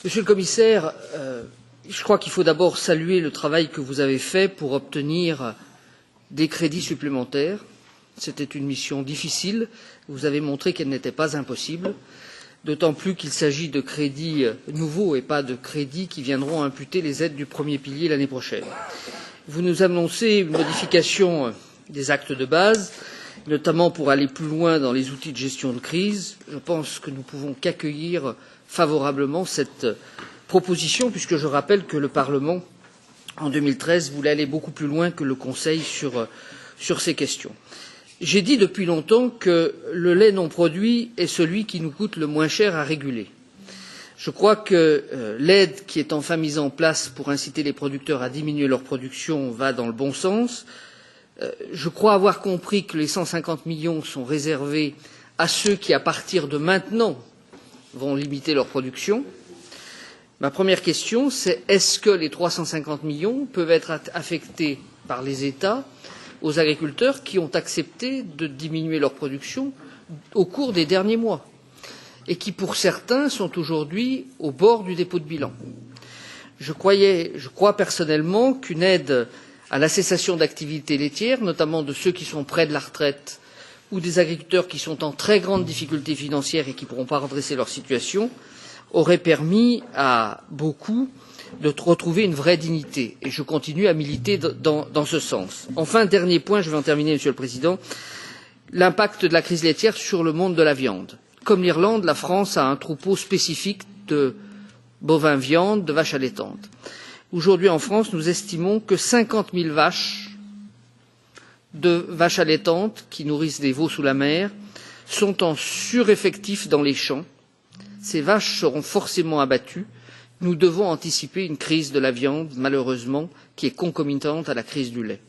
Monsieur le Commissaire, je crois qu'il faut d'abord saluer le travail que vous avez fait pour obtenir des crédits supplémentaires. C'était une mission difficile. Vous avez montré qu'elle n'était pas impossible, d'autant plus qu'il s'agit de crédits nouveaux et pas de crédits qui viendront imputer les aides du premier pilier l'année prochaine. Vous nous annoncez une modification des actes de base, notamment pour aller plus loin dans les outils de gestion de crise. Je pense que nous pouvons qu'accueillir favorablement cette proposition, puisque je rappelle que le Parlement, en 2013, voulait aller beaucoup plus loin que le Conseil sur ces questions. J'ai dit depuis longtemps que le lait non produit est celui qui nous coûte le moins cher à réguler. Je crois que l'aide qui est enfin mise en place pour inciter les producteurs à diminuer leur production va dans le bon sens. Je crois avoir compris que les 150 millions sont réservés à ceux qui, à partir de maintenant, vont limiter leur production. Ma première question, c'est est-ce que les 350 millions peuvent être affectés par les États aux agriculteurs qui ont accepté de diminuer leur production au cours des derniers mois et qui, pour certains, sont aujourd'hui au bord du dépôt de bilan? Je crois personnellement qu'une aide à la cessation d'activité laitière, notamment de ceux qui sont près de la retraite ou des agriculteurs qui sont en très grande difficulté financière et qui ne pourront pas redresser leur situation, aurait permis à beaucoup de retrouver une vraie dignité. Et je continue à militer dans ce sens. Enfin, dernier point, je vais en terminer, Monsieur le Président, l'impact de la crise laitière sur le monde de la viande. Comme l'Irlande, la France a un troupeau spécifique de bovins viande, de vaches allaitantes. Aujourd'hui, en France, nous estimons que 50 000 vaches allaitantes qui nourrissent des veaux sous la mer sont en sureffectif dans les champs. Ces vaches seront forcément abattues. Nous devons anticiper une crise de la viande, malheureusement, qui est concomitante à la crise du lait.